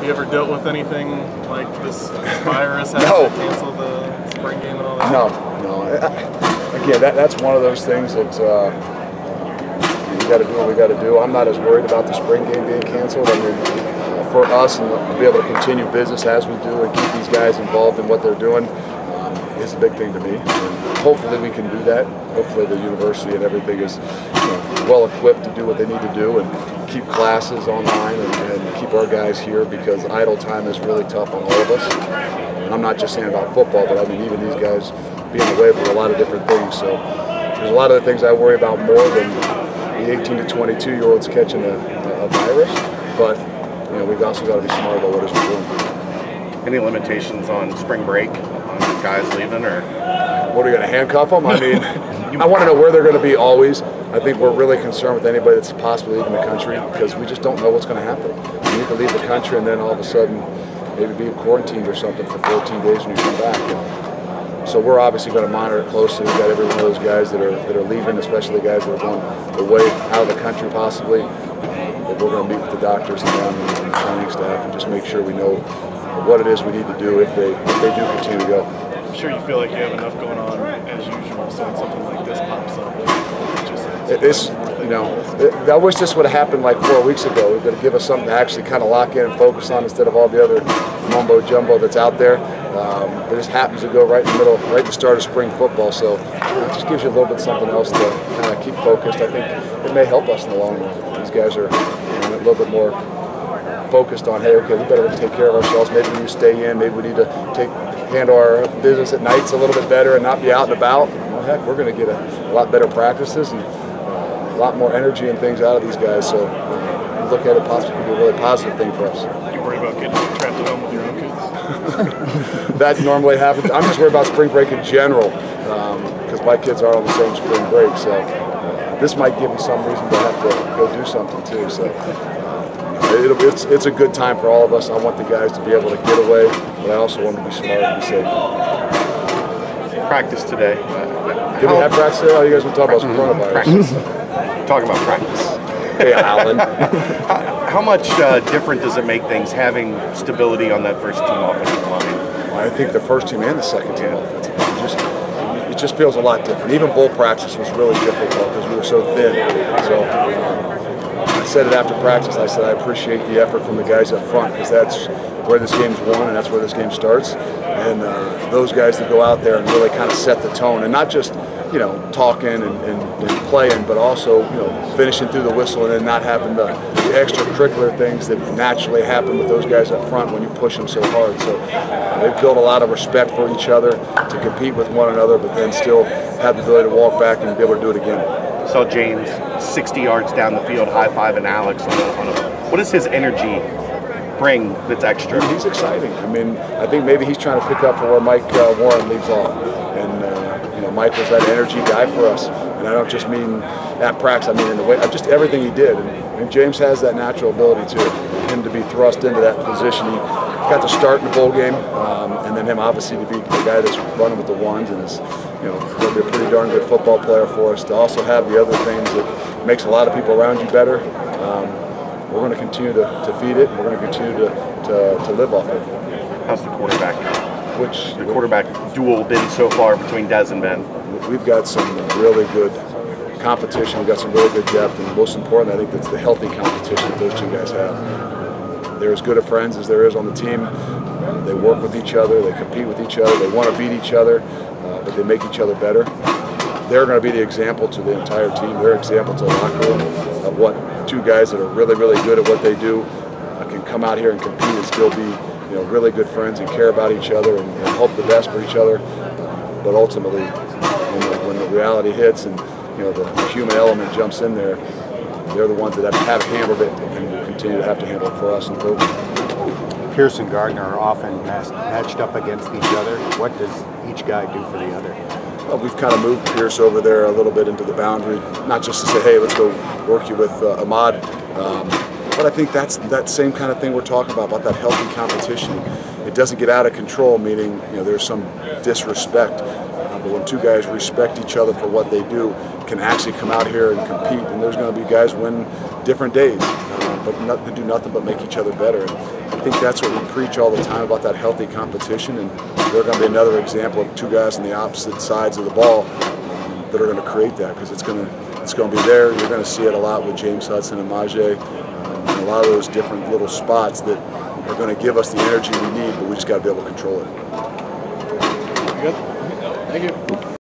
you ever dealt with anything like this virus having No. to cancel the spring game and all that? No. Again, that's one of those things that we got to do what we got to do. I'm not as worried about the spring game being canceled. I mean, for us and to be able to continue business as we do and keep these guys involved in what they're doing is a big thing to me. And hopefully we can do that. Hopefully the university and everything is well equipped to do what they need to do and keep classes online and keep our guys here, because idle time is really tough on all of us. And I'm not just saying about football, but I mean even these guys being away for a lot of different things. So there's a lot of the things I worry about more than the 18 to 22-year-olds catching a virus. But we've also got to be smart about what it is we're doing. Any limitations on spring break on guys leaving, or what are you going to handcuff them? I mean, I want to know where they're going to be always. I think we're really concerned with anybody that's possibly leaving the country, because we just don't know what's going to happen. You could leave the country and then all of a sudden maybe be quarantined or something for 14 days when you come back. And so we're obviously going to monitor it closely. We've got every one of those guys that are leaving, especially the guys that are going away out of the country possibly. But we're going to meet with the doctors and them and the training staff and just make sure we know what it is we need to do if they do continue to go. I'm sure you feel like you have enough going on as usual, so when something like this pops up, I wish this would have happened like 4 weeks ago. We're going to give us something to actually kind of lock in and focus on instead of all the other mumbo jumbo that's out there. But this happens to go right in the middle, right at the start of spring football. So it just gives you a little bit something else to kind of keep focused. I think it may help us in the long run. These guys are a little bit more focused on, hey, okay, we better take care of ourselves. Maybe we need to stay in. Maybe we need to handle our business at nights a little bit better and not be out and about. Well, heck, we're going to get a lot better practices and a lot more energy and things out of these guys. So look at it possibly could be a really positive thing for us. You worried about getting trapped at home with your own kids? That normally happens. I'm just worried about spring break in general, because my kids are on the same spring break. So this might give me some reason to have to go do something too. So it's a good time for all of us. I want the guys to be able to get away, but I also want them to be smart and be safe. Practice today. Did we have practice today? Oh, you guys want to talk about coronavirus? Practice. Talking about practice. Hey, Alan. How much different does it make things having stability on that first team offensive line? Well, I think the first team and the second team offensive line. It just feels a lot different. Even bowl practice was really difficult because we were so thin. So I said it after practice. I said I appreciate the effort from the guys up front, because that's where this game's won and that's where this game starts. And those guys that go out there and really kind of set the tone, and not just talking and playing, but also finishing through the whistle and then not having the extracurricular things that naturally happen with those guys up front when you push them so hard. So they've built a lot of respect for each other to compete with one another, but then still have the ability to walk back and be able to do it again. Saw James 60 yards down the field high-fiving Alex on a what does his energy bring that's extra? He's exciting. I mean, I think maybe he's trying to pick up for where Mike Warren leaves off. And Mike was that energy guy for us. And I don't just mean at practice, I mean in the way, just everything he did. And James has that natural ability to him to be thrust into that position. He got to start in the bowl game, and then him obviously to be the guy that's running with the ones and is, going to be a pretty darn good football player for us. To also have the other things that makes a lot of people around you better. We're going to continue to feed it. We're going to continue to live off it. How's the quarterback? The quarterback duel been so far between Des and Ben? We've got some really good competition. We've got some really good depth, and most important, I think that's the healthy competition that those two guys have. They're as good of friends as there is on the team. They work with each other. They compete with each other. They want to beat each other, but they make each other better. They're going to be the example to the entire team. They're an example to the locker room of what two guys that are really, really good at what they do can come out here and compete and still be really good friends and care about each other and hope the best for each other. But ultimately, when the reality hits and the human element jumps in there, they're the ones that have handled it and will continue to have to handle it for us in the program. Pierce and Gardner are often matched up against each other. What does each guy do for the other? Well, we've kind of moved Pierce over there a little bit into the boundary, not just to say, hey, let's go work you with Ahmad. But I think that's that same kind of thing we're talking about that healthy competition. It doesn't get out of control, meaning there's some disrespect. But when two guys respect each other for what they do, can actually come out here and compete. And there's going to be guys win different days, but do nothing but make each other better. And I think that's what we preach all the time about that healthy competition, and they're going to be another example of two guys on the opposite sides of the ball that are going to create that, because it's going to be there. You're going to see it a lot with James Hudson and Majay, and a lot of those different little spots that are going to give us the energy we need, but we just got to be able to control it. Good. Thank you.